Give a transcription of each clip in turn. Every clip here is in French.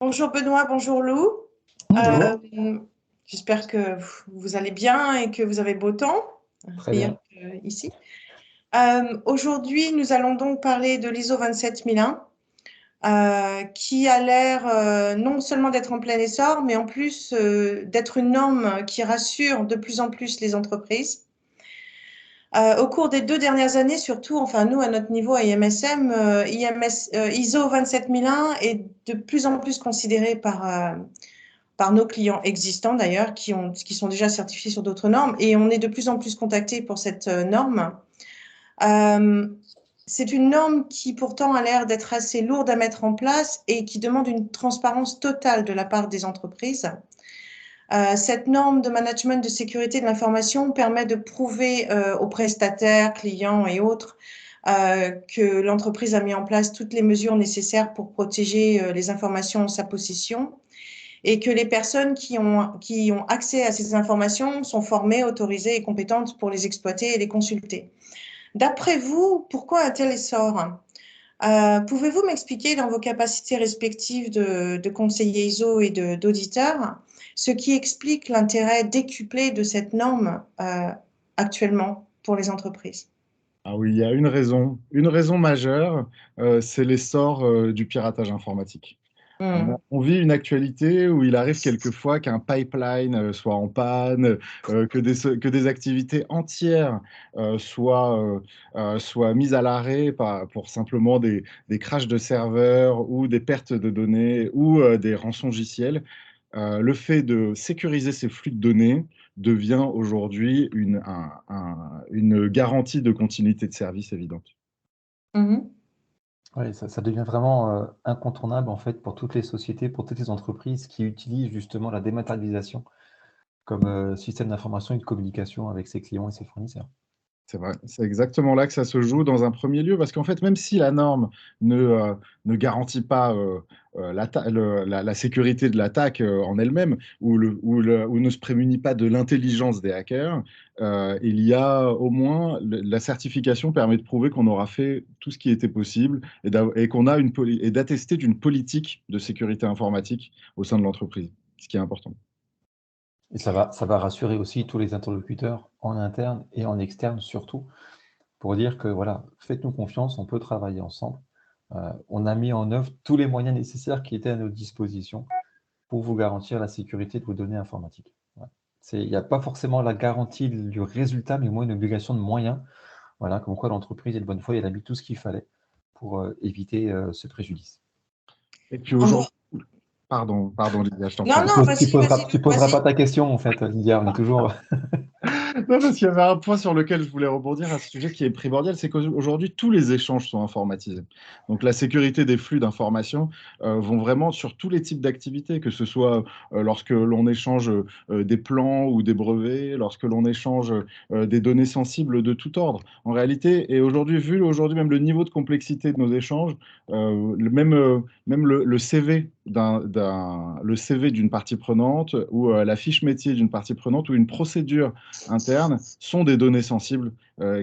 Bonjour Benoît, bonjour Lou. Bonjour. J'espère que vous allez bien et que vous avez beau temps, Très meilleur bien. qu'ici. Aujourd'hui, nous allons donc parler de l'ISO 27001, qui a l'air non seulement d'être en plein essor, mais en plus d'être une norme qui rassure de plus en plus les entreprises. Au cours des 2 dernières années, surtout, enfin nous, à notre niveau à IMSM, ISO 27001 est de plus en plus considéré par nos clients existants d'ailleurs, qui sont déjà certifiés sur d'autres normes, et on est de plus en plus contactés pour cette norme. Euh, c'est une norme qui pourtant a l'air d'être assez lourde à mettre en place et qui demande une transparence totale de la part des entreprises. Cette norme de management de sécurité de l'information permet de prouver aux prestataires, clients et autres que l'entreprise a mis en place toutes les mesures nécessaires pour protéger les informations en sa possession et que les personnes qui ont accès à ces informations sont formées, autorisées et compétentes pour les exploiter et les consulter. D'après vous, pourquoi un tel essor? Pouvez-vous m'expliquer dans vos capacités respectives de conseiller ISO et d'auditeur ce qui explique l'intérêt décuplé de cette norme actuellement pour les entreprises? Ah oui, il y a une raison majeure, c'est l'essor du piratage informatique. Hmm. On vit une actualité où il arrive quelquefois qu'un pipeline soit en panne, que des activités entières soient mises à l'arrêt pour simplement des crashs de serveurs ou des pertes de données ou des rançongiciels. Le fait de sécuriser ces flux de données devient aujourd'hui une garantie de continuité de service évidente. Mhm. Oui, ça devient vraiment incontournable en fait pour toutes les sociétés, pour toutes les entreprises qui utilisent justement la dématérialisation comme système d'information et de communication avec ses clients et ses fournisseurs. C'est vrai, c'est exactement là que ça se joue dans un premier lieu, parce qu'en fait, même si la norme ne garantit pas la sécurité de l'attaque en elle-même, ou ne se prémunit pas de l'intelligence des hackers, il y a au moins la certification permet de prouver qu'on aura fait tout ce qui était possible et qu'on a et d'attester d'une politique de sécurité informatique au sein de l'entreprise, ce qui est important. Et ça va rassurer aussi tous les interlocuteurs en interne et en externe surtout, pour dire que voilà, faites-nous confiance, on peut travailler ensemble. On a mis en œuvre tous les moyens nécessaires qui étaient à notre disposition pour vous garantir la sécurité de vos données informatiques. Voilà. Il n'y a pas forcément la garantie du résultat, mais au moins une obligation de moyens. Voilà, comme quoi l'entreprise est de bonne foi, elle a mis tout ce qu'il fallait pour éviter ce préjudice. Et puis En- aujourd'hui, pardon Lydia, je t'en Non, prie. non, vas-y, vas-y, Tu Lou, poseras vas-y. pas ta question, en fait, Lydia. On est toujours. Non, parce qu'il y avait un point sur lequel je voulais rebondir à ce sujet qui est primordial, c'est qu'aujourd'hui, tous les échanges sont informatisés. Donc, la sécurité des flux d'informations vont vraiment sur tous les types d'activités, que ce soit lorsque l'on échange des plans ou des brevets, lorsque l'on échange des données sensibles de tout ordre. En réalité, et aujourd'hui, vu aujourd'hui même le niveau de complexité de nos échanges, même le CV le CV d'une partie prenante ou la fiche métier d'une partie prenante ou une procédure internes sont des données sensibles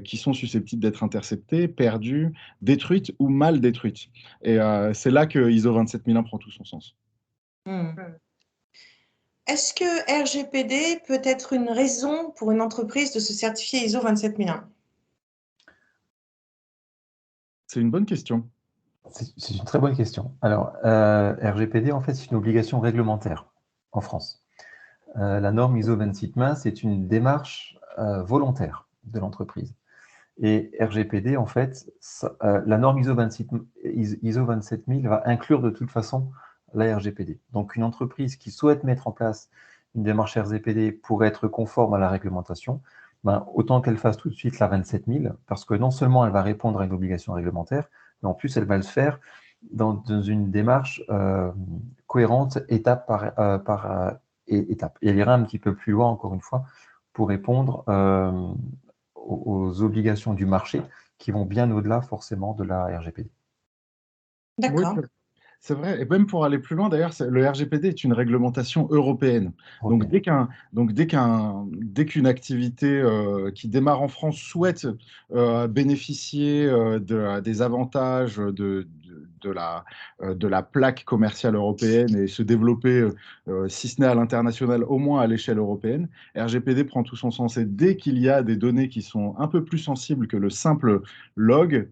qui sont susceptibles d'être interceptées, perdues, détruites ou mal détruites. Et c'est là que ISO 27001 prend tout son sens. Hmm. Est-ce que RGPD peut être une raison pour une entreprise de se certifier ISO 27001? C'est une bonne question. C'est une très bonne question. Alors, RGPD, en fait, c'est une obligation réglementaire en France. La norme ISO 26001, c'est une démarche volontaire de l'entreprise. Et RGPD, en fait, la norme ISO 27000 va inclure de toute façon la RGPD. Donc, une entreprise qui souhaite mettre en place une démarche RGPD pour être conforme à la réglementation, ben, autant qu'elle fasse tout de suite la 27000, parce que non seulement elle va répondre à une obligation réglementaire, mais en plus, elle va le faire dans une démarche cohérente, étape par étape. Et elle ira un petit peu plus loin, encore une fois, pour répondre aux obligations du marché qui vont bien au-delà forcément de la RGPD. Oui, D'accord. c'est vrai. Et même pour aller plus loin, d'ailleurs, le RGPD est une réglementation européenne. Donc, Européenne. dès qu'une activité qui démarre en France souhaite bénéficier des avantages de la plaque commerciale européenne et se développer, si ce n'est à l'international, au moins à l'échelle européenne. RGPD prend tout son sens et dès qu'il y a des données qui sont un peu plus sensibles que le simple log,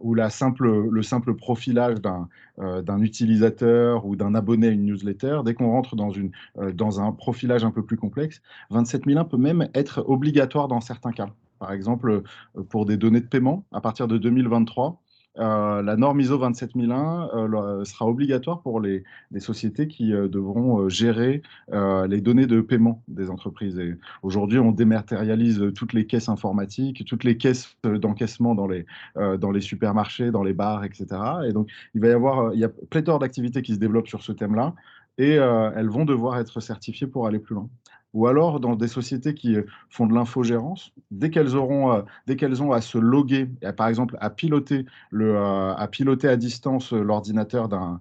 ou le simple profilage d'un utilisateur ou d'un abonné à une newsletter, dès qu'on rentre dans un profilage un peu plus complexe, 27001 peut même être obligatoire dans certains cas. Par exemple, pour des données de paiement, à partir de 2023, la norme ISO 27001 sera obligatoire pour les sociétés qui devront gérer les données de paiement des entreprises. Et aujourd'hui, on dématérialise toutes les caisses informatiques, toutes les caisses d'encaissement dans les supermarchés, dans les bars, etc. Et donc, il y a pléthore d'activités qui se développent sur ce thème-là et elles vont devoir être certifiées pour aller plus loin. Ou alors, dans des sociétés qui font de l'infogérance, dès qu'elles ont à se loguer, par exemple à piloter à distance l'ordinateur d'un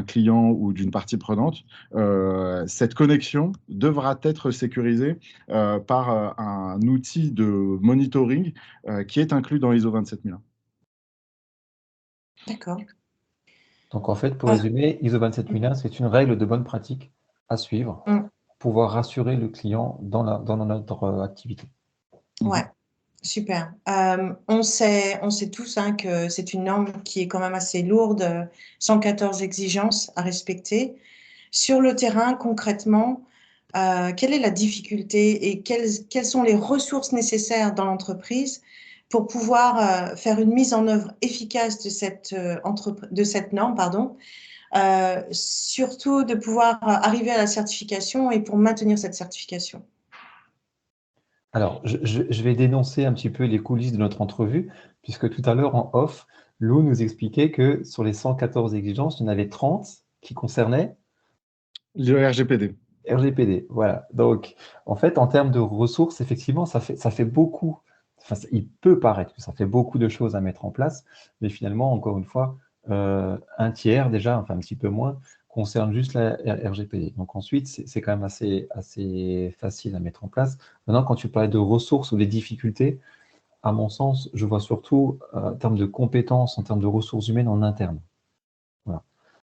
client ou d'une partie prenante, cette connexion devra être sécurisée par un outil de monitoring qui est inclus dans ISO 27001. D'accord. Donc en fait, pour résumer, ISO 27001, c'est une règle de bonne pratique à suivre pour pouvoir rassurer le client dans notre activité. Ouais, super. On sait tous que c'est une norme qui est quand même assez lourde, 114 exigences à respecter. Sur le terrain, concrètement, quelle est la difficulté et quelles sont les ressources nécessaires dans l'entreprise pour pouvoir faire une mise en œuvre efficace de cette norme, pardon, surtout de pouvoir arriver à la certification et pour maintenir cette certification? Alors, je vais dénoncer un petit peu les coulisses de notre entrevue, puisque tout à l'heure, en off, Lou nous expliquait que sur les 114 exigences, il y en avait 30 qui concernaient le RGPD. RGPD, voilà. Donc, en fait, en termes de ressources, effectivement, ça fait beaucoup. Enfin, il peut paraître que ça fait beaucoup de choses à mettre en place, mais finalement, encore une fois, un tiers déjà, enfin un petit peu moins, concerne juste la RGPD. Donc ensuite, c'est quand même assez facile à mettre en place. Maintenant, quand tu parlais de ressources ou des difficultés, à mon sens, je vois surtout en termes de compétences, en termes de ressources humaines en interne. Voilà.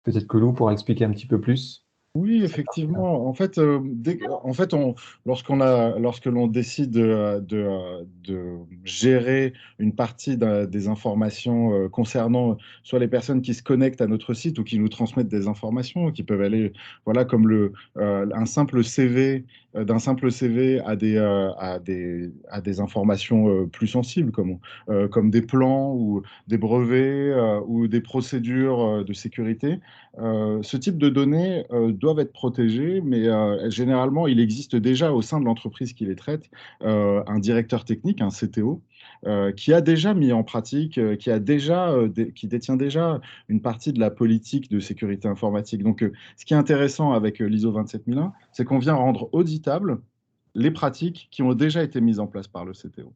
Peut-être que Lou pourra expliquer un petit peu plus. Oui, effectivement. En fait, lorsque l'on décide de gérer une partie des informations concernant soit les personnes qui se connectent à notre site ou qui nous transmettent des informations, qui peuvent aller, voilà, comme un simple CV, d'un simple CV à des informations plus sensibles, comme des plans ou des brevets ou des procédures de sécurité. Ce type de données doivent être protégées, mais généralement, il existe déjà au sein de l'entreprise qui les traite un directeur technique, un CTO, qui a déjà mis en pratique, qui détient déjà une partie de la politique de sécurité informatique. Donc, ce qui est intéressant avec l'ISO 27001, c'est qu'on vient rendre auditables les pratiques qui ont déjà été mises en place par le CTO.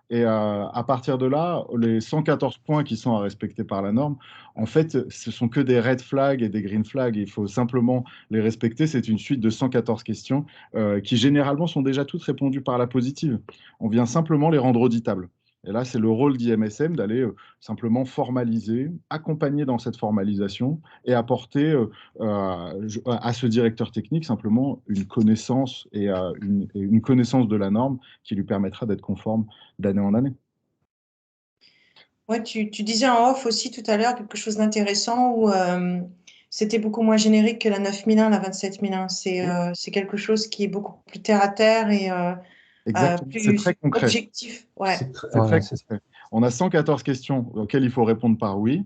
Et à partir de là, les 114 points qui sont à respecter par la norme, en fait, ce sont que des red flags et des green flags. Il faut simplement les respecter. C'est une suite de 114 questions qui généralement sont déjà toutes répondues par la positive. On vient simplement les rendre auditables. Et là, c'est le rôle d'IMSM d'aller simplement formaliser, accompagner dans cette formalisation et apporter à ce directeur technique simplement une connaissance et une connaissance de la norme qui lui permettra d'être conforme d'année en année. Ouais, tu disais en off aussi tout à l'heure quelque chose d'intéressant où c'était beaucoup moins générique que la 9001, la 27001. C'est quelque chose qui est beaucoup plus terre à terre et Exactement, c'est très plus concret. objectif. Ouais. C'est C'est très concret. On a 114 questions auxquelles il faut répondre par oui.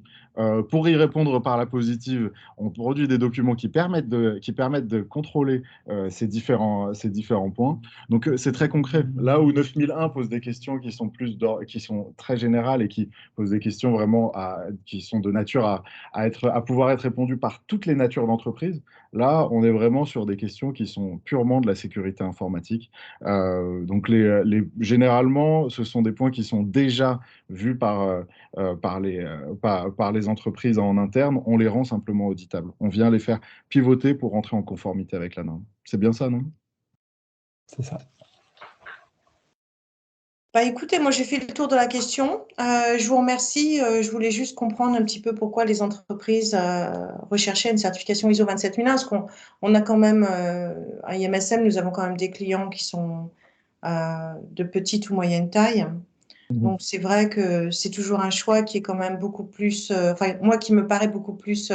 Pour y répondre par la positive, on produit des documents qui permettent de contrôler ces différents points. Donc, c'est très concret. Là où 9001 pose des questions qui sont très générales et qui posent des questions vraiment qui sont de nature à pouvoir être répondues par toutes les natures d'entreprise, là, on est vraiment sur des questions qui sont purement de la sécurité informatique. Donc, généralement, ce sont des points qui sont déjà vus par les entreprises en interne. On les rend simplement auditables. On vient les faire pivoter pour rentrer en conformité avec la norme. C'est bien ça, non? C'est ça. Bah, écoutez, moi j'ai fait le tour de la question. Je vous remercie. Je voulais juste comprendre un petit peu pourquoi les entreprises recherchaient une certification ISO 27001, parce qu'on a quand même, à IMSM, nous avons quand même des clients qui sont de petite ou moyenne taille. Mhm. Donc c'est vrai que c'est toujours un choix qui est quand même beaucoup plus, enfin moi qui me paraît beaucoup plus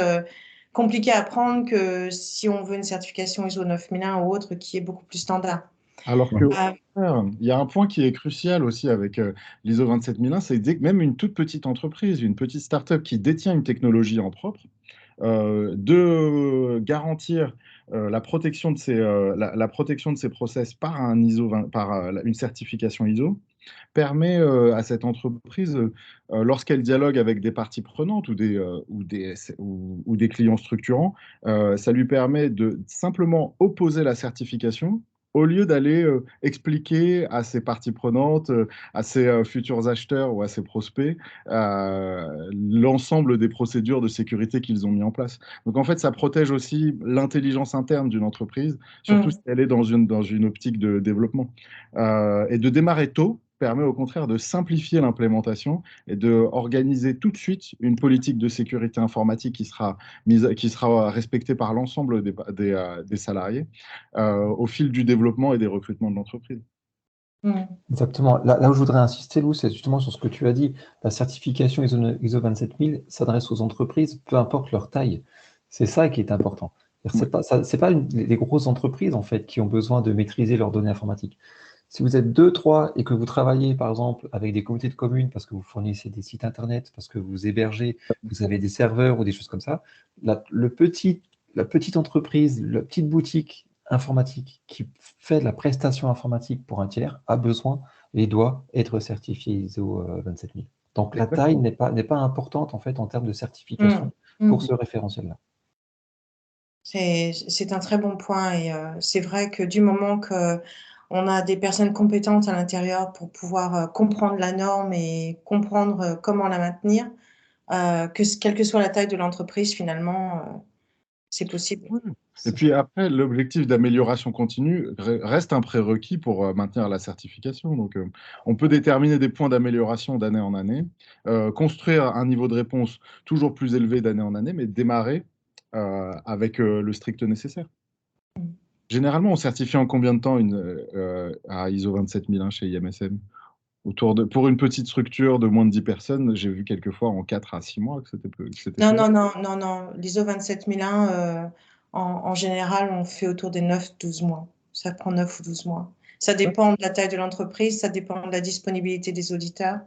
compliqué à prendre que si on veut une certification ISO 9001 ou autre qui est beaucoup plus standard. Alors que, au Euh, contraire, il y a un point qui est crucial aussi avec l'ISO 27001, c'est que même une toute petite entreprise, une petite start-up qui détient une technologie en propre, de garantir la protection de la protection de ses process par un ISO 20 par une certification ISO permet à cette entreprise, lorsqu'elle dialogue avec des parties prenantes ou des clients structurants, ça lui permet de simplement opposer la certification au lieu d'aller expliquer à ses parties prenantes, à ses futurs acheteurs ou à ses prospects, l'ensemble des procédures de sécurité qu'ils ont mis en place. Donc en fait, ça protège aussi l'intelligence interne d'une entreprise, surtout si hum, elle est dans une optique de développement. Et de démarrer tôt permet au contraire de simplifier l'implémentation et de organiser tout de suite une politique de sécurité informatique qui sera respectée par l'ensemble des salariés au fil du développement et des recrutements de l'entreprise. hum, Exactement. Là où je voudrais insister, Lou, c'est justement sur ce que tu as dit. La certification ISO 27000 s'adresse aux entreprises, peu importe leur taille. C'est ça qui est important. Ouais. C'est pas les grosses entreprises en fait qui ont besoin de maîtriser leurs données informatiques. Si vous êtes deux, trois et que vous travaillez par exemple avec des communautés de communes parce que vous fournissez des sites internet, parce que vous hébergez, vous avez des serveurs ou des choses comme ça, la petite entreprise, la petite boutique informatique qui fait de la prestation informatique pour un tiers a besoin et doit être certifié ISO 27000. Donc la taille Exactement. n'est pas importante en fait en termes de certification hum, pour hum. ce référentiel-là. C'est un très bon point et c'est vrai que du moment que on a des personnes compétentes à l'intérieur pour pouvoir comprendre la norme et comprendre comment la maintenir, quelle que soit la taille de l'entreprise, finalement, c'est possible. Ouais. Et puis après, l'objectif d'amélioration continue reste un prérequis pour maintenir la certification. Donc, on peut déterminer des points d'amélioration d'année en année, construire un niveau de réponse toujours plus élevé d'année en année, mais démarrer avec le strict nécessaire. Généralement, on certifie en combien de temps à ISO 27001 chez IMSM? Pour une petite structure de moins de 10 personnes, j'ai vu quelquefois en 4 à 6 mois que c'était Non, faisable. non, non, non, non. L'ISO 27001, en général, on fait autour des 9-12 mois. Ça prend 9 ou 12 mois. Ça dépend de la taille de l'entreprise, ça dépend de la disponibilité des auditeurs.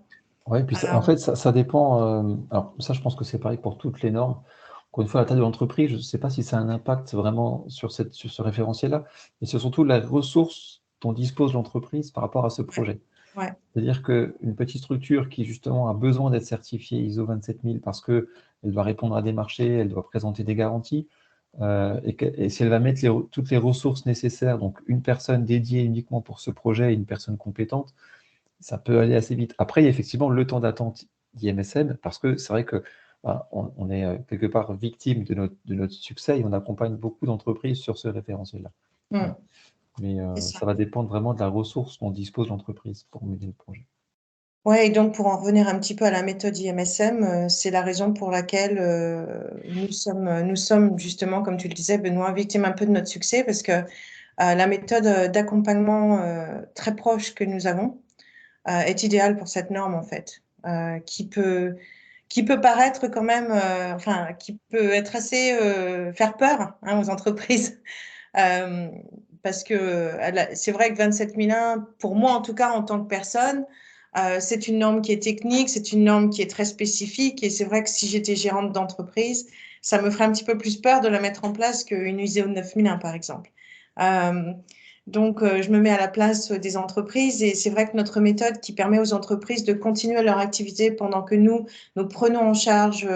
Oui, puis Euh, en fait, ça dépend. Alors, ça, je pense que c'est pareil pour toutes les normes. Encore une fois, la taille de l'entreprise, je ne sais pas si ça a un impact vraiment sur sur ce référentiel-là, mais c'est surtout la ressource dont dispose l'entreprise par rapport à ce ouais, projet. ouais. C'est-à-dire qu'une petite structure qui, justement, a besoin d'être certifiée ISO 27000 parce qu'elle doit répondre à des marchés, elle doit présenter des garanties, et si elle va mettre toutes les ressources nécessaires, donc une personne dédiée uniquement pour ce projet, une personne compétente, ça peut aller assez vite. Après, il y a effectivement le temps d'attente d'IMSM, parce que c'est vrai que on est quelque part victime de notre succès et on accompagne beaucoup d'entreprises sur ce référentiel-là. Hmm, Voilà. Mais c'est ça. ça va dépendre vraiment de la ressource dont dispose l'entreprise pour mener le projet. Ouais, et donc pour en revenir un petit peu à la méthode IMSM, c'est la raison pour laquelle nous sommes justement, comme tu le disais, Benoît, victimes un peu de notre succès, parce que la méthode d'accompagnement très proche que nous avons est idéale pour cette norme, en fait, qui peut paraître quand même, enfin, qui peut être assez faire peur hein, aux entreprises. Euh, Parce que c'est vrai que 27001, pour moi en tout cas, en tant que personne, c'est une norme qui est technique, c'est une norme qui est très spécifique. Et c'est vrai que si j'étais gérante d'entreprise, ça me ferait un petit peu plus peur de la mettre en place qu'une ISO 9001, par exemple. Euh, donc, je me mets à la place des entreprises et c'est vrai que notre méthode qui permet aux entreprises de continuer leur activité pendant que nous prenons en charge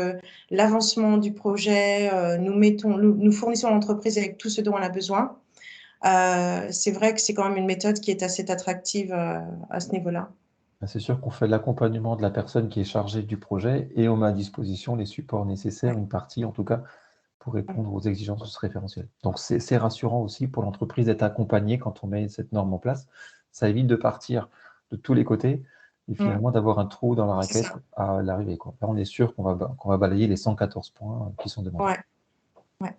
l'avancement du projet, nous fournissons l'entreprise avec tout ce dont elle a besoin. C'est vrai que c'est quand même une méthode qui est assez attractive à ce niveau-là. C'est sûr qu'on fait l'accompagnement de la personne qui est chargée du projet et on met à disposition les supports nécessaires, Ouais. une partie en tout cas, pour répondre aux exigences de ce référentiel. Donc c'est rassurant aussi pour l'entreprise d'être accompagnée quand on met cette norme en place. Ça évite de partir de tous les côtés et finalement d'avoir un trou dans la C'est raquette ça. à l'arrivée, quoi. Là, on est sûr qu'on va balayer les 114 points qui sont demandés. Ouais, ouais.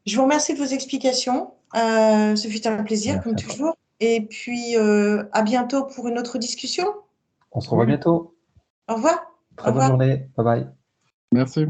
Je vous remercie de vos explications. Ce fut un plaisir, Merci comme à toi. toujours. Et puis, à bientôt pour une autre discussion. On se revoit bientôt. Au revoir. Au Très bonne revoir. journée. Bye bye. Merci.